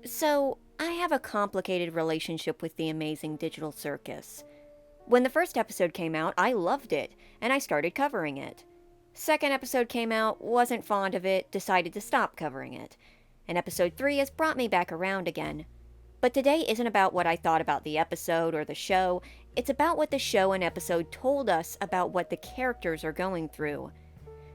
So, I have a complicated relationship with the Amazing Digital Circus. When the first episode came out, I loved it, and I started covering it. Second episode came out, wasn't fond of it, decided to stop covering it. And episode 3 has brought me back around again. But today isn't about what I thought about the episode or the show, it's about what the show and episode told us about what the characters are going through.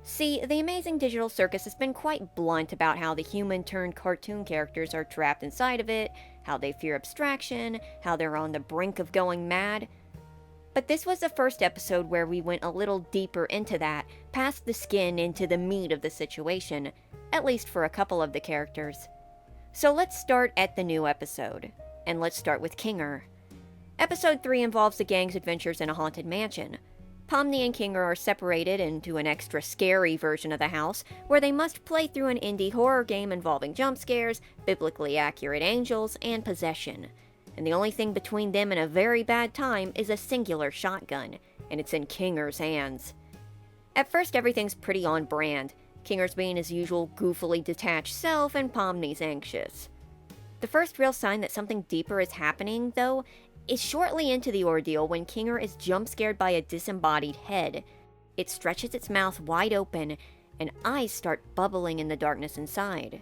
See, the Amazing Digital Circus has been quite blunt about how the human-turned-cartoon characters are trapped inside of it, how they fear abstraction, how they're on the brink of going mad. But this was the first episode where we went a little deeper into that, past the skin into the meat of the situation, at least for a couple of the characters. So let's start at the new episode, and let's start with Kinger. Episode 3 involves the gang's adventures in a haunted mansion. Pomni and Kinger are separated into an extra scary version of the house, where they must play through an indie horror game involving jump scares, biblically accurate angels, and possession. And the only thing between them and a very bad time is a singular shotgun, and it's in Kinger's hands. At first everything's pretty on brand. Kinger's being his usual goofily detached self, and Pomni's anxious. The first real sign that something deeper is happening, though, is shortly into the ordeal when Kinger is jump-scared by a disembodied head. It stretches its mouth wide open, and eyes start bubbling in the darkness inside.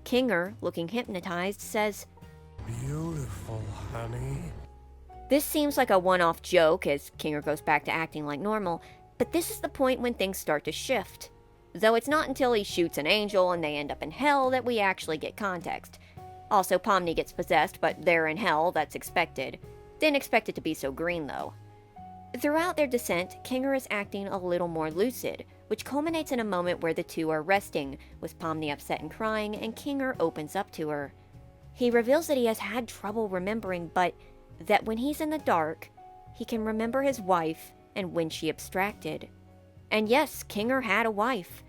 Kinger, looking hypnotized, says, "Beautiful, honey." This seems like a one-off joke as Kinger goes back to acting like normal, but this is the point when things start to shift. Though it's not until he shoots an angel and they end up in hell that we actually get context. Also, Pomni gets possessed, but they're in hell, that's expected. Didn't expect it to be so green, though. Throughout their descent, Kinger is acting a little more lucid, which culminates in a moment where the two are resting, with Pomni upset and crying, and Kinger opens up to her. He reveals that he has had trouble remembering, but that when he's in the dark, he can remember his wife and when she abstracted. And yes, Kinger had a wife.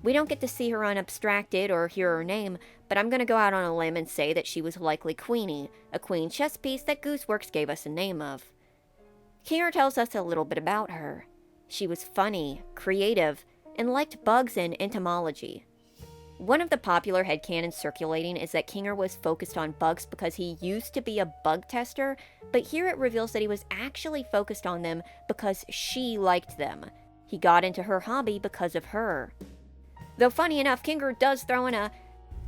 We don't get to see her unabstracted or hear her name, but I'm going to go out on a limb and say that she was likely Queenie, a queen chess piece that Gooseworks gave us a name of. Kinger tells us a little bit about her. She was funny, creative, and liked bugs and entomology. One of the popular headcanons circulating is that Kinger was focused on bugs because he used to be a bug tester, but here it reveals that he was actually focused on them because she liked them. He got into her hobby because of her. Though funny enough, Kinger does throw in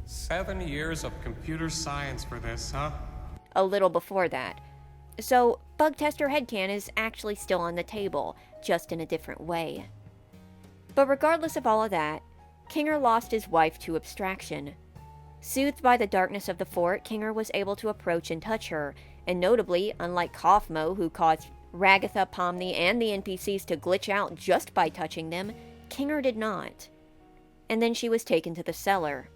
7 years of computer science for this, huh? a little before that. So, Bug Tester Headcan is actually still on the table, just in a different way. But regardless of all of that, Kinger lost his wife to abstraction. Soothed by the darkness of the fort, Kinger was able to approach and touch her, and notably, unlike Kaufmo, who caused Ragatha, Pomni, and the NPCs to glitch out just by touching them, Kinger did not. And then she was taken to the cellar.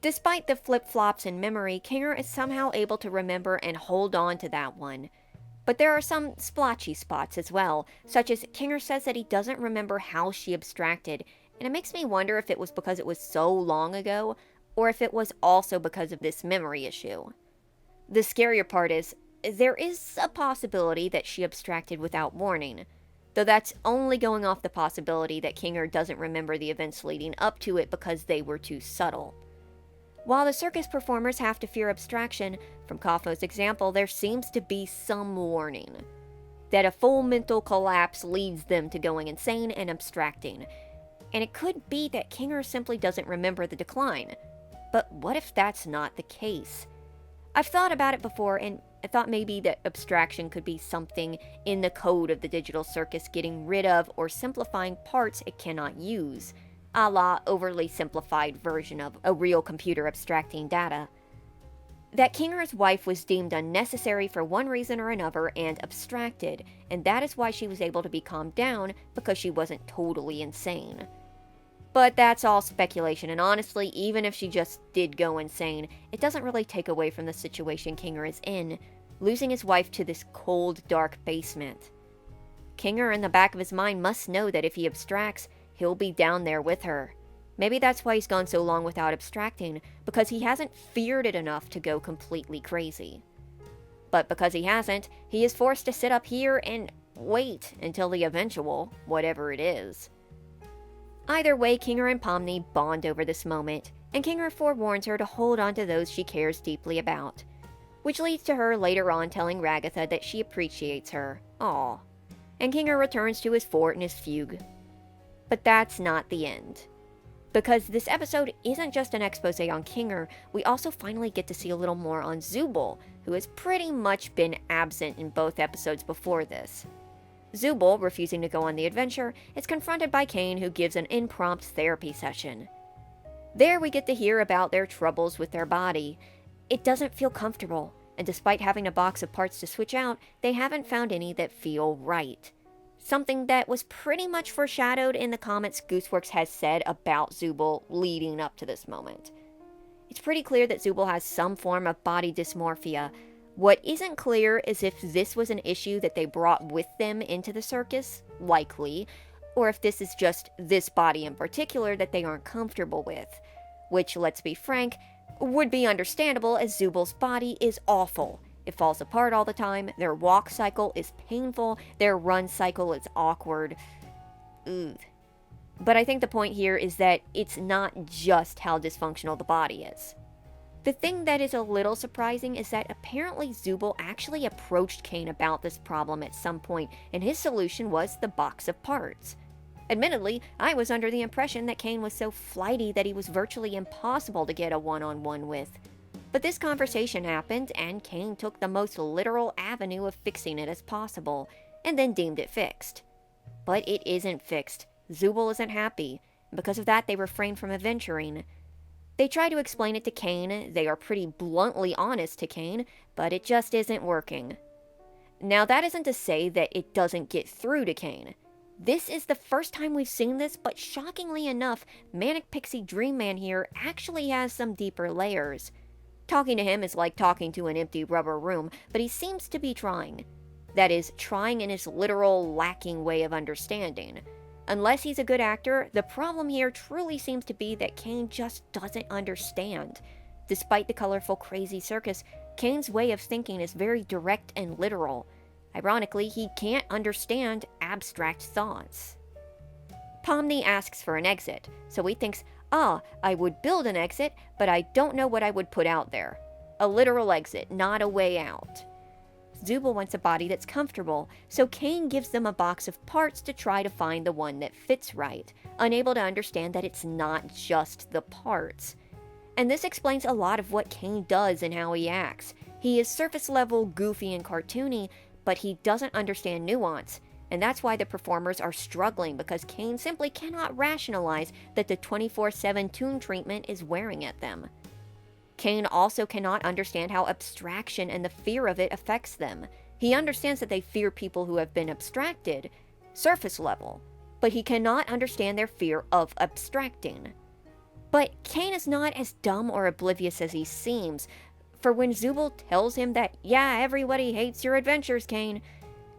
Despite the flip-flops in memory, Kinger is somehow able to remember and hold on to that one. But there are some splotchy spots as well, such as Kinger says that he doesn't remember how she abstracted, and it makes me wonder if it was because it was so long ago, or if it was also because of this memory issue. The scarier part is, there is a possibility that she abstracted without warning, though that's only going off the possibility that Kinger doesn't remember the events leading up to it because they were too subtle. While the circus performers have to fear abstraction, from Kaufmo's example, there seems to be some warning. That a full mental collapse leads them to going insane and abstracting. And it could be that Kinger simply doesn't remember the decline. But what if that's not the case? I've thought about it before, and I thought maybe that abstraction could be something in the code of the digital circus getting rid of or simplifying parts it cannot use, a la overly simplified version of a real computer abstracting data. That Kinger's wife was deemed unnecessary for one reason or another and abstracted, and that is why she was able to be calmed down because she wasn't totally insane. But that's all speculation, and honestly, even if she just did go insane, it doesn't really take away from the situation Kinger is in, losing his wife to this cold, dark basement. Kinger, in the back of his mind, must know that if he abstracts, he'll be down there with her. Maybe that's why he's gone so long without abstracting, because he hasn't feared it enough to go completely crazy. But because he hasn't, he is forced to sit up here and wait until the eventual, whatever it is. Either way, Kinger and Pomni bond over this moment, and Kinger forewarns her to hold on to those she cares deeply about, which leads to her later on telling Ragatha that she appreciates her. Aww. And Kinger returns to his fort and his fugue. But that's not the end. Because this episode isn't just an expose on Kinger, we also finally get to see a little more on Zooble, who has pretty much been absent in both episodes before this. Zooble, refusing to go on the adventure, is confronted by Caine, who gives an impromptu therapy session. There we get to hear about their troubles with their body. It doesn't feel comfortable, and despite having a box of parts to switch out, they haven't found any that feel right. Something that was pretty much foreshadowed in the comments Gooseworks has said about Zooble leading up to this moment. It's pretty clear that Zooble has some form of body dysmorphia. What isn't clear is if this was an issue that they brought with them into the circus, likely, or if this is just this body in particular that they aren't comfortable with, which, let's be frank, would be understandable as Zooble's body is awful. It falls apart all the time, their walk cycle is painful, their run cycle is awkward. Ugh. But I think the point here is that it's not just how dysfunctional the body is. The thing that is a little surprising is that apparently Zooble actually approached Caine about this problem at some point, and his solution was the box of parts. Admittedly, I was under the impression that Caine was so flighty that he was virtually impossible to get a one-on-one with. But this conversation happened, and Caine took the most literal avenue of fixing it as possible, and then deemed it fixed. But it isn't fixed. Zooble isn't happy, and because of that they refrain from adventuring. They try to explain it to Caine, they are pretty bluntly honest to Caine, but it just isn't working. Now that isn't to say that it doesn't get through to Caine. This is the first time we've seen this, but shockingly enough, Manic Pixie Dream Man here actually has some deeper layers. Talking to him is like talking to an empty rubber room, but he seems to be trying. That is, trying in his literal, lacking way of understanding. Unless he's a good actor, the problem here truly seems to be that Caine just doesn't understand. Despite the colorful, crazy circus, Caine's way of thinking is very direct and literal. Ironically, he can't understand abstract thoughts. Pomni asks for an exit, so he thinks, I would build an exit, but I don't know what I would put out there. A literal exit, not a way out. Zooble wants a body that's comfortable, so Caine gives them a box of parts to try to find the one that fits right, unable to understand that it's not just the parts. And this explains a lot of what Caine does and how he acts. He is surface level, goofy, and cartoony, but he doesn't understand nuance. And that's why the performers are struggling, because Caine simply cannot rationalize that the 24/7 tune treatment is wearing at them. Caine also cannot understand how abstraction and the fear of it affects them. He understands that they fear people who have been abstracted, surface level, but he cannot understand their fear of abstracting. But Caine is not as dumb or oblivious as he seems, for when Zooble tells him that, yeah, everybody hates your adventures, Caine,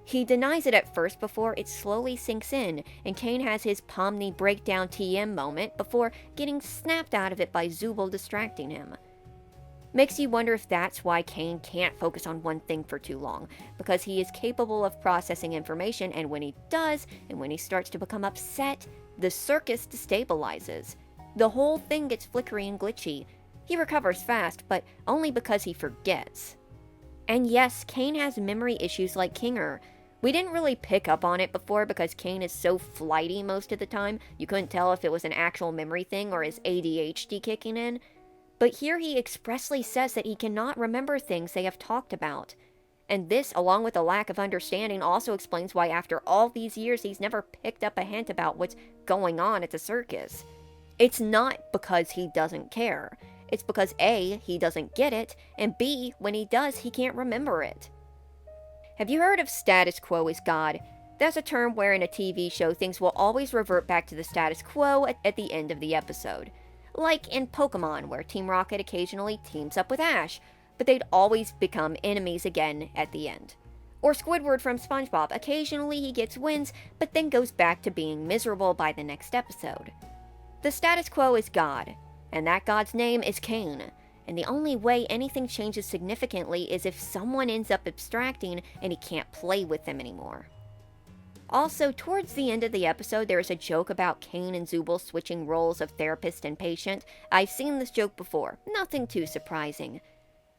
he denies it at first before it slowly sinks in, and Caine has his Pomni breakdown TM moment before getting snapped out of it by Zooble distracting him. Makes you wonder if that's why Caine can't focus on one thing for too long, because he is capable of processing information, and when he does, and when he starts to become upset, the circus destabilizes. The whole thing gets flickery and glitchy. He recovers fast, but only because he forgets. And yes, Caine has memory issues like Kinger. We didn't really pick up on it before because Caine is so flighty most of the time, you couldn't tell if it was an actual memory thing or his ADHD kicking in. But here he expressly says that he cannot remember things they have talked about. And this, along with a lack of understanding, also explains why after all these years he's never picked up a hint about what's going on at the circus. It's not because he doesn't care. It's because A, he doesn't get it, and B, when he does, he can't remember it. Have you heard of status quo is God? That's a term where in a TV show things will always revert back to the status quo at the end of the episode. Like in Pokemon, where Team Rocket occasionally teams up with Ash, but they'd always become enemies again at the end. Or Squidward from SpongeBob, occasionally he gets wins, but then goes back to being miserable by the next episode. The status quo is God, and that God's name is Caine, and the only way anything changes significantly is if someone ends up abstracting and he can't play with them anymore. Also, towards the end of the episode, there is a joke about Caine and Zooble switching roles of therapist and patient. I've seen this joke before, nothing too surprising.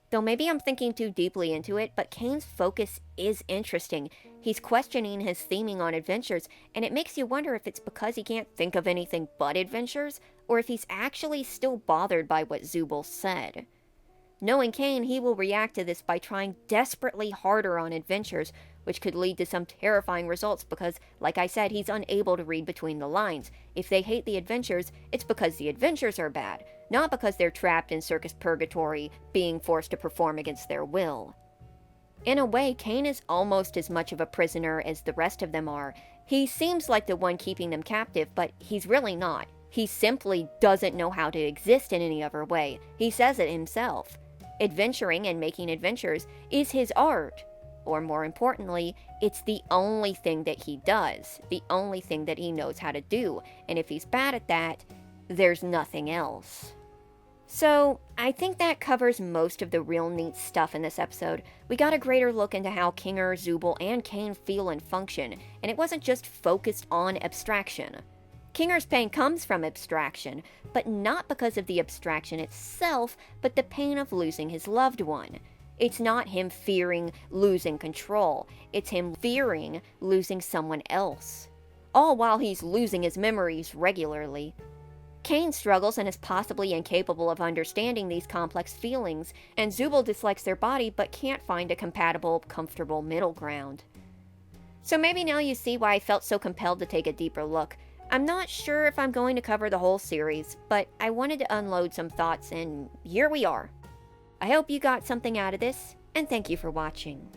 Though maybe I'm thinking too deeply into it, but Caine's focus is interesting. He's questioning his theming on adventures, and it makes you wonder if it's because he can't think of anything but adventures, or if he's actually still bothered by what Zooble said. Knowing Caine, he will react to this by trying desperately harder on adventures, which could lead to some terrifying results because, like I said, he's unable to read between the lines. If they hate the adventures, it's because the adventures are bad, not because they're trapped in circus purgatory, being forced to perform against their will. In a way, Caine is almost as much of a prisoner as the rest of them are. He seems like the one keeping them captive, but he's really not. He simply doesn't know how to exist in any other way. He says it himself. Adventuring and making adventures is his art. Or more importantly, it's the only thing that he does, the only thing that he knows how to do, and if he's bad at that, there's nothing else. So, I think that covers most of the real neat stuff in this episode. We got a greater look into how Kinger, Zooble, and Caine feel and function, and it wasn't just focused on abstraction. Kinger's pain comes from abstraction, but not because of the abstraction itself, but the pain of losing his loved one. It's not him fearing losing control, it's him fearing losing someone else. All while he's losing his memories regularly. Caine struggles and is possibly incapable of understanding these complex feelings, and Zooble dislikes their body but can't find a compatible, comfortable middle ground. So maybe now you see why I felt so compelled to take a deeper look. I'm not sure if I'm going to cover the whole series, but I wanted to unload some thoughts, and here we are. I hope you got something out of this, and thank you for watching.